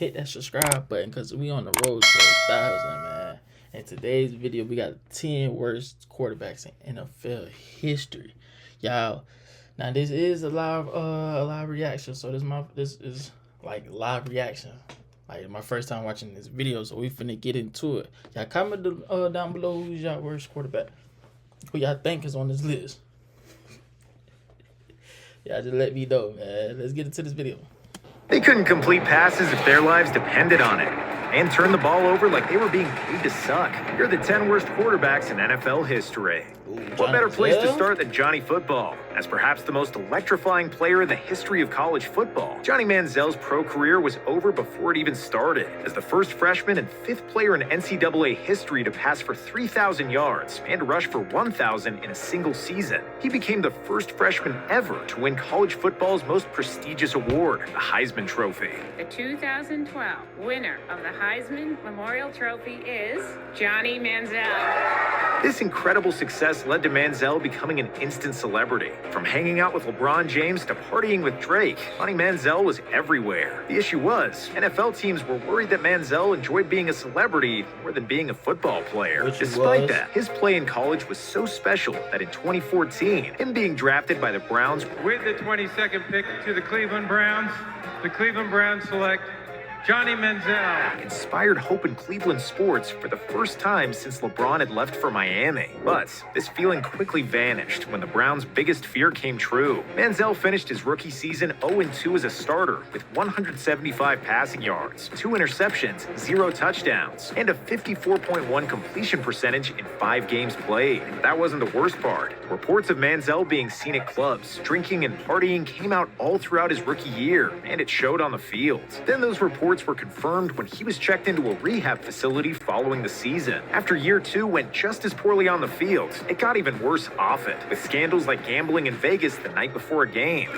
hit that subscribe button because we on the road to 1,000, man. In today's video, we got 10 worst quarterbacks in NFL history, y'all. Now this is a live reaction, so this is like live reaction. Like my first time watching this video, so we finna get into it. Y'all comment down below who's y'all worst quarterback. Who y'all think is on this list? Y'all just let me know, man. Let's get into this video. They couldn't complete passes if their lives depended on it, and turn the ball over like they were being paid to suck. Here are the 10 worst quarterbacks in NFL history. What better place to start than Johnny Football? As perhaps the most electrifying player in the history of college football, Johnny Manziel's pro career was over before it even started. As the first freshman and fifth player in NCAA history to pass for 3,000 yards and rush for 1,000 in a single season, he became the first freshman ever to win college football's most prestigious award, the Heisman Trophy. The 2012 winner of the Heisman Memorial Trophy is Johnny Manziel. This incredible success led to Manziel becoming an instant celebrity. From hanging out with LeBron James to partying with Drake, Johnny Manziel was everywhere. The issue was, NFL teams were worried that Manziel enjoyed being a celebrity more than being a football player. Despite that, his play in college was so special that in 2014, him being drafted by the Browns with the 22nd pick to the Cleveland Browns select Johnny Manziel inspired hope in Cleveland sports for the first time since LeBron had left for Miami. But this feeling quickly vanished when the Browns' biggest fear came true. Manziel finished his rookie season 0-2 as a starter with 175 passing yards, 2 interceptions, 0 touchdowns, and a 54.1 completion percentage in 5 games played. But that wasn't the worst part. Reports of Manziel being seen at clubs, drinking and partying came out all throughout his rookie year, and it showed on the field. Then those reports were confirmed when he was checked into a rehab facility following the season. After year 2 went just as poorly on the field, it got even worse off it, with scandals like gambling in Vegas the night before a game.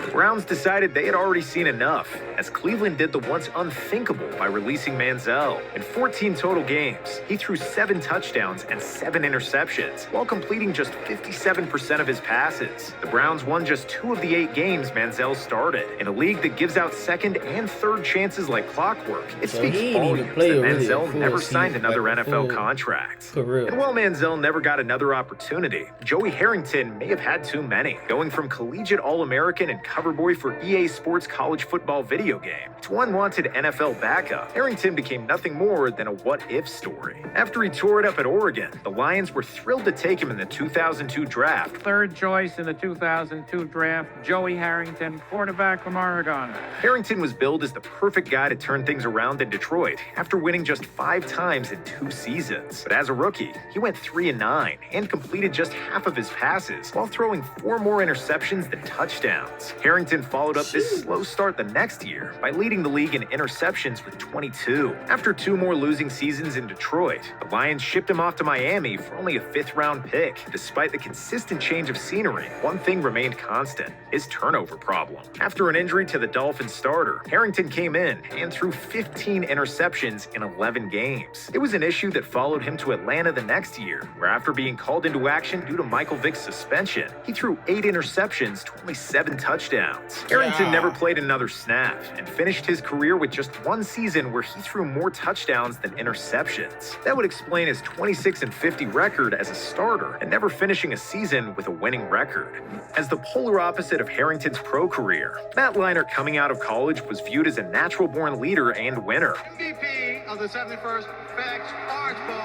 The Browns decided they had already seen enough, as Cleveland did the once unthinkable by releasing Manziel. In 14 total games, he threw 7 touchdowns and 7 interceptions, while completing just 57% of his passes. The Browns won just 2 of the 8 games Manziel started. In a league that gives out second and third chances like clockwork, it speaks volumes that Manziel never signed another NFL contract. And while Manziel never got another opportunity, Joey Harrington may have had too many, going from collegiate All-American and cover boy for EA Sports college football video game to unwanted NFL backup. Harrington became nothing more than a what-if story. After he tore it up at Oregon, the Lions were thrilled to take him in the 2002 draft. Third choice in the 2002 draft, Joey Harrington, quarterback from Oregon. Harrington was billed as the perfect guy to turn things around in Detroit after winning just 5 times in 2 seasons. But as a rookie, he went 3-9 and completed just half of his passes while throwing 4 more interceptions than touchdowns. Harrington followed up this slow start the next year by leading the league in interceptions with 22. After 2 more losing seasons in Detroit, the Lions shipped him off to Miami for only a 5th-round pick. Despite the consistent change of scenery, one thing remained constant: his turnover problem. After an injury to the Dolphins starter, Harrington came in and threw 15 interceptions in 11 games. It was an issue that followed him to Atlanta the next year, where after being called into action due to Michael Vick's suspension, he threw 8 interceptions to only 7 touchdowns. Harrington never played another snap and finished his career with just 1 season where he threw more touchdowns than interceptions. That would explain his 26-50 record as a starter and never finishing a season with a winning record. As the polar opposite of Harrington's pro career, Matt Leinart coming out of college was viewed as a natural-born leader and winner. MVP of the 71st Facts Orange Bowl,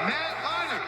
Matt Leinart.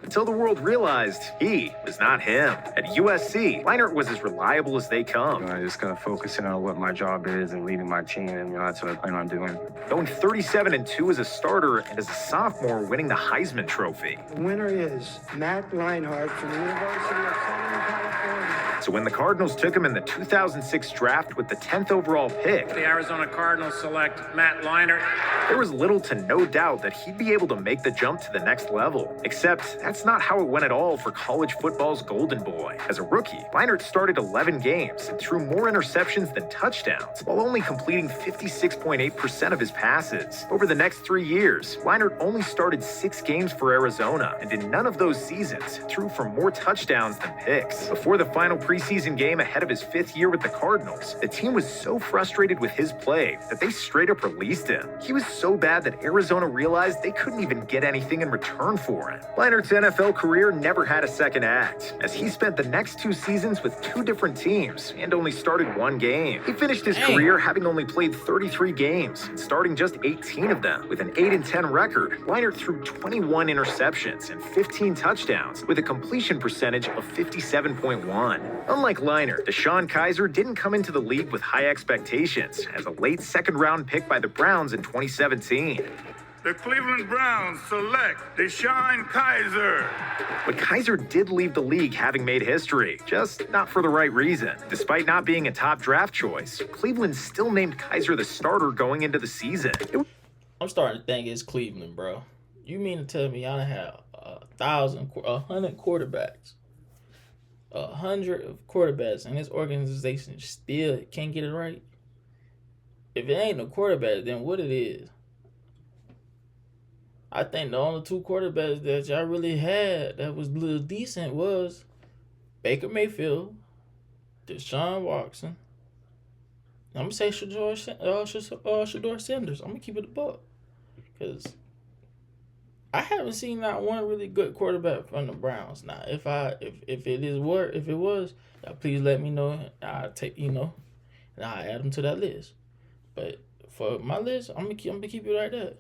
Until the world realized he was not him. At USC, Leinart was as reliable as they come. I just gotta focus in on what my job is and leading my team, and that's what I plan on doing. Going 37-2 as a starter and as a sophomore winning the Heisman Trophy. The winner is Matt Leinart from the University of Southern California. So when the Cardinals took him in the 2006 draft with the 10th overall pick, The Arizona Cardinals select Matt Leinart. there was little to no doubt that he'd be able to make the jump to the next level. Except that's not how it went at all for college football's golden boy. As a rookie, Leinart started 11 games and threw more interceptions than touchdowns, while only completing 56.8% of his passes. Over the next 3 years, Leinart only started 6 games for Arizona, and in none of those seasons threw for more touchdowns than picks. Before the final preseason game ahead of his 5th year with the Cardinals, the team was so frustrated with his play that they straight up released him. He was so bad that Arizona realized they couldn't even get anything in return for him. Leinert's NFL career never had a second act, as he spent the next 2 seasons with 2 different teams and only started 1 game. He finished his career having only played 33 games, starting just 18 of them. With an 8-10 record, Leinert threw 21 interceptions and 15 touchdowns with a completion percentage of 57.1. Unlike Leinert, DeShone Kizer didn't come into the league with high expectations as a late 2nd-round pick by the Browns in 2017. The Cleveland Browns select DeShone Kizer. But Kizer did leave the league having made history, just not for the right reason. Despite not being a top draft choice, Cleveland still named Kizer the starter going into the season. I'm starting to think it's Cleveland, bro. You mean to tell me y'all have 100 quarterbacks, 100 quarterbacks, and this organization still can't get it right? If it ain't no quarterback, then what it is? I think the only 2 quarterbacks that y'all really had that was a little decent was Baker Mayfield, Deshaun Watson. I'm gonna say Shador Sanders. I'm gonna keep it a buck, because I haven't seen not one really good quarterback from the Browns. Now, if it was, please let me know. I'll take and I'll add them to that list. But for my list, I'm gonna keep it right there.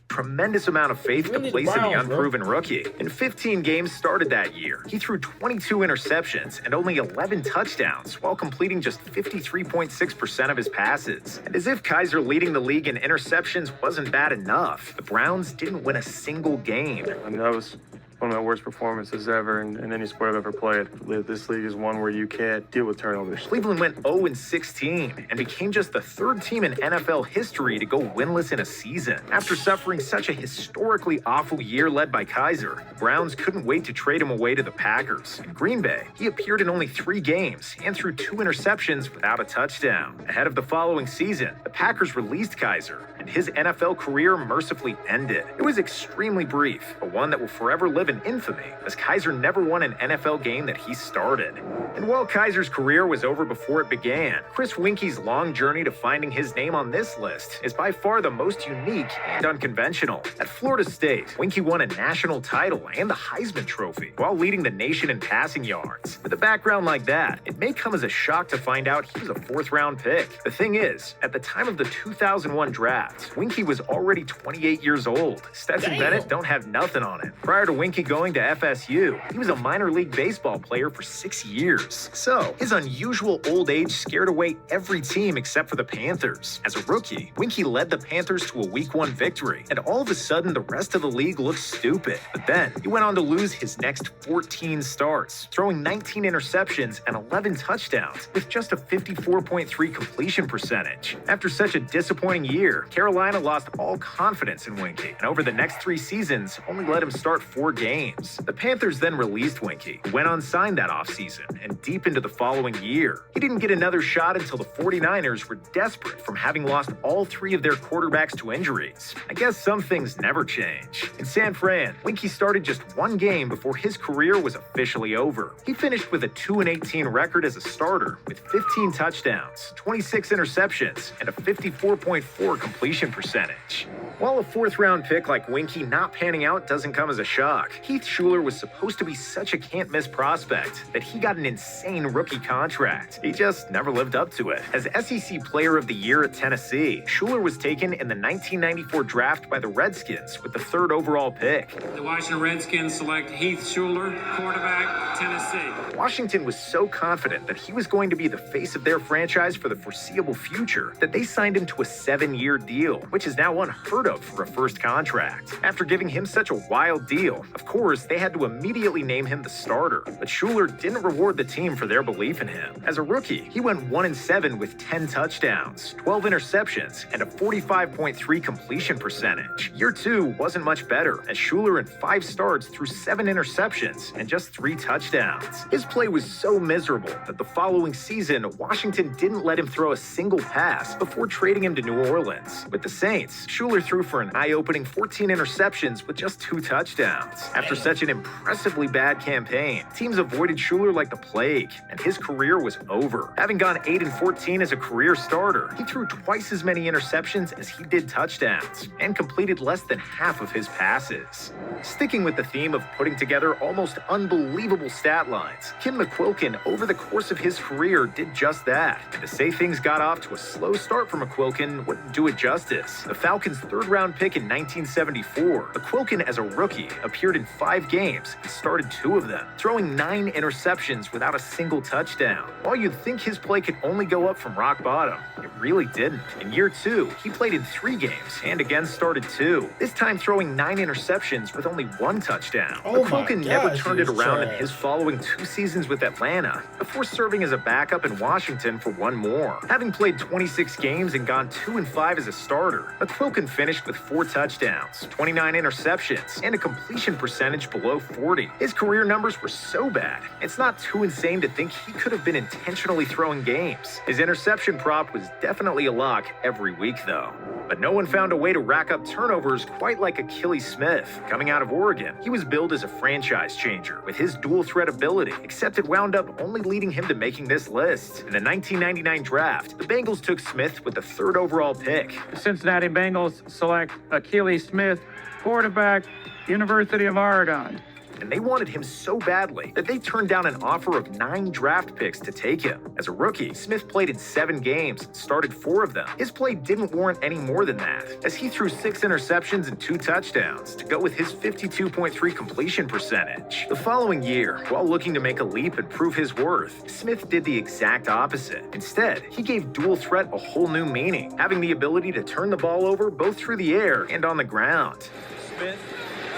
Tremendous amount of faith to place in the unproven rookie. In 15 games started that year, he threw 22 interceptions and only 11 touchdowns while completing just 53.6% of his passes. And as if Kizer leading the league in interceptions wasn't bad enough, the Browns didn't win a single game. I mean, that was one of my worst performances ever in any sport I've ever played. This league is one where you can't deal with turnovers. Cleveland went 0-16 and became just the 3rd team in NFL history to go winless in a season. After suffering such a historically awful year led by Kizer, the Browns couldn't wait to trade him away to the Packers. In Green Bay, he appeared in only 3 games and threw 2 interceptions without a touchdown. Ahead of the following season, the Packers released Kizer, and his NFL career mercifully ended. It was extremely brief, but one that will forever live in infamy, as Kizer never won an NFL game that he started. And while Kizer's career was over before it began, Chris Winke's long journey to finding his name on this list is by far the most unique and unconventional. At Florida State, Winke won a national title and the Heisman Trophy while leading the nation in passing yards. With a background like that, it may come as a shock to find out he was a 4th-round pick. The thing is, at the time of the 2001 draft, Winke was already 28 years old. Stetson Bennett don't have nothing on it. Prior to Winke going to FSU, he was a minor league baseball player for 6 years. So, his unusual old age scared away every team except for the Panthers. As a rookie, Winke led the Panthers to a Week 1 victory, and all of a sudden the rest of the league looked stupid. But then, he went on to lose his next 14 starts, throwing 19 interceptions and 11 touchdowns with just a 54.3 completion percentage. After such a disappointing year, Carolina lost all confidence in Winke, and over the next 3 seasons, only let him start 4 games. The Panthers then released Winke, who went unsigned that offseason and deep into the following year. He didn't get another shot until the 49ers were desperate from having lost all 3 of their quarterbacks to injuries. I guess some things never change. In San Fran, Winke started just 1 game before his career was officially over. He finished with a 2-18 record as a starter with 15 touchdowns, 26 interceptions, and a 54.4 completion percentage. While a 4th-round pick like Winke not panning out doesn't come as a shock, Heath Shuler was supposed to be such a can't-miss prospect that he got an insane rookie contract. He just never lived up to it. As SEC Player of the Year at Tennessee, Shuler was taken in the 1994 draft by the Redskins with the 3rd overall pick. The Washington Redskins select Heath Shuler, quarterback, Tennessee. Washington was so confident that he was going to be the face of their franchise for the foreseeable future that they signed him to a 7-year deal, which is now unheard of for a first contract. After giving him such a wild deal, of course, they had to immediately name him the starter, but Shuler didn't reward the team for their belief in him. As a rookie, he went 1-7 with 10 touchdowns, 12 interceptions, and a 45.3 completion percentage. Year 2 wasn't much better, as Shuler in 5 starts threw 7 interceptions and just 3 touchdowns. His play was so miserable that the following season, Washington didn't let him throw a single pass before trading him to New Orleans. With the Saints, Shuler threw for an eye-opening 14 interceptions with just 2 touchdowns. After such an impressively bad campaign, teams avoided Schuler like the plague, and his career was over. Having gone 8-14 as a career starter, he threw twice as many interceptions as he did touchdowns, and completed less than half of his passes. Sticking with the theme of putting together almost unbelievable stat lines, Kim McQuilkin, over the course of his career, did just that. And to say things got off to a slow start for McQuilkin wouldn't do it justice. The Falcons' third-round pick in 1974, McQuilkin, as a rookie, appeared in 5 games and started 2 of them, throwing 9 interceptions without a single touchdown. While you'd think his play could only go up from rock bottom, it really didn't. In year 2, he played in 3 games and again started 2, this time throwing 9 interceptions with only 1 touchdown. McQuilkin never turned it around in his following 2 seasons with Atlanta, before serving as a backup in Washington for 1 more. Having played 26 games and gone 2-5 as a starter, McQuilkin finished with 4 touchdowns, 29 interceptions, and a completion percentage below 40. His career numbers were so bad, it's not too insane to think he could have been intentionally throwing games. His interception prop was definitely a lock every week, though. But no one found a way to rack up turnovers quite like Achilles Smith. Coming out of Oregon, he was billed as a franchise changer with his dual threat ability, except it wound up only leading him to making this list. In the 1999 draft, the Bengals took Smith with the 3rd overall pick. The Cincinnati Bengals select Achilles Smith, quarterback, University of Oregon. And they wanted him so badly that they turned down an offer of 9 draft picks to take him. As a rookie, Smith played in 7 games and started 4 of them. His play didn't warrant any more than that, as he threw 6 interceptions and 2 touchdowns to go with his 52.3 completion percentage. The following year, while looking to make a leap and prove his worth, Smith did the exact opposite. Instead, he gave dual threat a whole new meaning, having the ability to turn the ball over both through the air and on the ground. Smith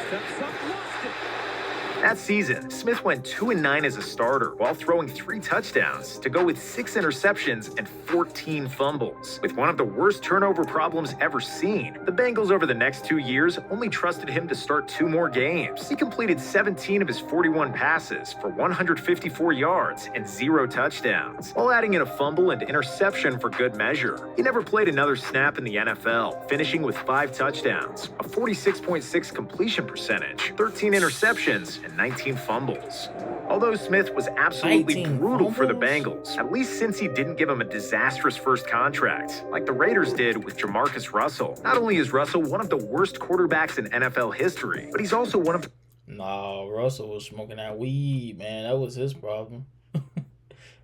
steps up. That season, Smith went 2-9 as a starter while throwing 3 touchdowns to go with 6 interceptions and 14 fumbles. With one of the worst turnover problems ever seen, the Bengals over the next 2 years only trusted him to start 2 more games. He completed 17 of his 41 passes for 154 yards and 0 touchdowns, while adding in a fumble and interception for good measure. He never played another snap in the NFL, finishing with 5 touchdowns, a 46.6 completion percentage, 13 interceptions, and 19 fumbles. Although Smith was absolutely brutal for the Bengals, at least since he didn't give him a disastrous first contract, like the Raiders did with Jamarcus Russell. Not only is Russell one of the worst quarterbacks in NFL history, but he's also one of... Nah, Russell was smoking that weed, man. That was his problem.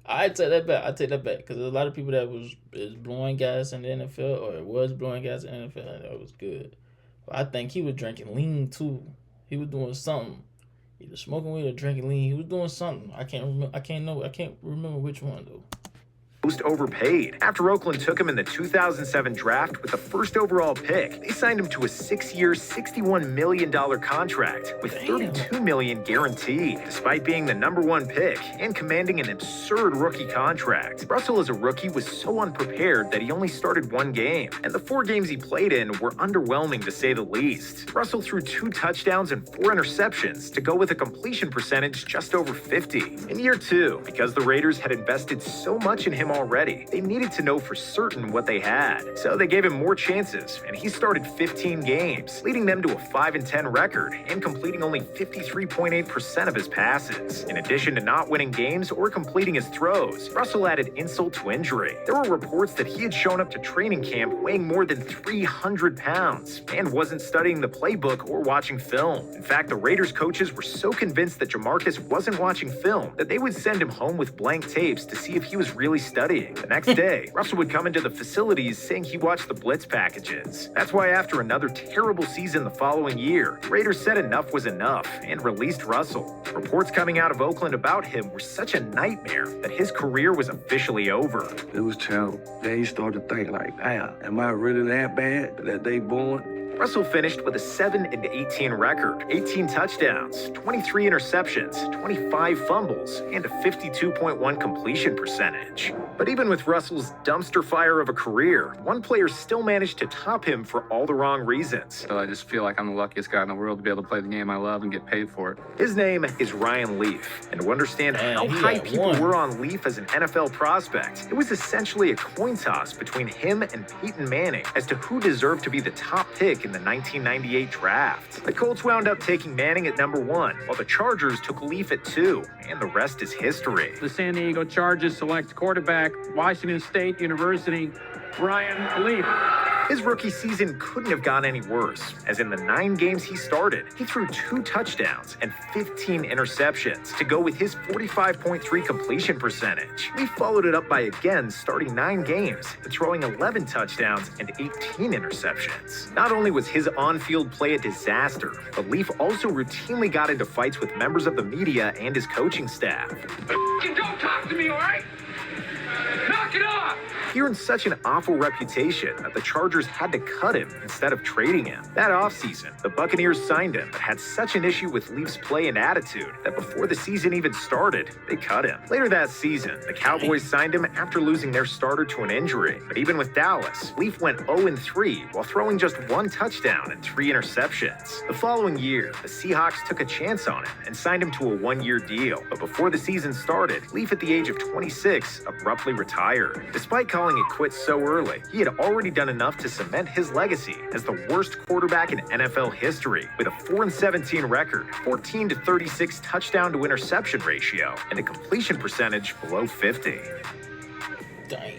I take that back. Because there's a lot of people that is blowing gas in the NFL, or it was blowing gas in the NFL, and that was good. But I think he was drinking lean, too. He was doing something. Either smoking weed or drinking lean. He was doing something. I can't remember which one, though. Most overpaid. After Oakland took him in the 2007 draft with the 1st overall pick, they signed him to a 6-year, $61 million contract with $32 million guaranteed, despite being the #1 pick and commanding an absurd rookie contract. Russell as a rookie was so unprepared that he only started 1 game, and the 4 games he played in were underwhelming to say the least. Russell threw 2 touchdowns and 4 interceptions to go with a completion percentage just over 50. In year 2, because the Raiders had invested so much in him already, they needed to know for certain what they had. So they gave him more chances, and he started 15 games, leading them to a 5-10 record and completing only 53.8% of his passes. In addition to not winning games or completing his throws, Russell added insult to injury. There were reports that he had shown up to training camp weighing more than 300 pounds and wasn't studying the playbook or watching film. In fact, the Raiders coaches were so convinced that Jamarcus wasn't watching film that they would send him home with blank tapes to see if he was really studying. The next day, Russell would come into the facilities saying he watched the blitz packages. That's why after another terrible season the following year, the Raiders said enough was enough and released Russell. Reports coming out of Oakland about him were such a nightmare that his career was officially over. It was terrible. Then you started to think like, damn, am I really that bad that they born? Russell finished with a 7-18 record, 18 touchdowns, 23 interceptions, 25 fumbles, and a 52.1 completion percentage. But even with Russell's dumpster fire of a career, one player still managed to top him for all the wrong reasons. So I just feel like I'm the luckiest guy in the world to be able to play the game I love and get paid for it. His name is Ryan Leaf, and to understand how high people were on Leaf as an NFL prospect, it was essentially a coin toss between him and Peyton Manning as to who deserved to be the top pick in in the 1998 draft. The Colts wound up taking Manning at number 1, while the Chargers took Leaf at 2, and the rest is history. The San Diego Chargers select quarterback, Washington State University, Ryan Leaf. His rookie season couldn't have gone any worse, as in the 9 games he started, he threw 2 touchdowns and 15 interceptions to go with his 45.3 completion percentage. Leaf followed it up by again starting 9 games and throwing 11 touchdowns and 18 interceptions. Not only was his on-field play a disaster, but Leaf also routinely got into fights with members of the media and his coaching staff. Don't talk to me, all right? Knock it off! He earned such an awful reputation that the Chargers had to cut him instead of trading him. That offseason, the Buccaneers signed him, but had such an issue with Leaf's play and attitude that before the season even started, they cut him. Later that season, the Cowboys signed him after losing their starter to an injury. But even with Dallas, Leaf went 0-3 while throwing just 1 touchdown and 3 interceptions. The following year, the Seahawks took a chance on him and signed him to a 1-year deal. But before the season started, Leaf at the age of 26 abruptly retired. Despite calling it quits so early, he had already done enough to cement his legacy as the worst quarterback in NFL history, with a 4-17 record, 14-36 touchdown to interception ratio, and a completion percentage below 50. Damn.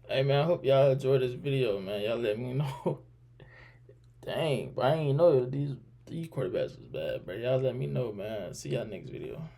Hey man, I hope y'all enjoyed this video, man. Y'all let me know. Dang, bro, I ain't know these quarterbacks was bad, bro. Y'all let me know, man. See y'all next video.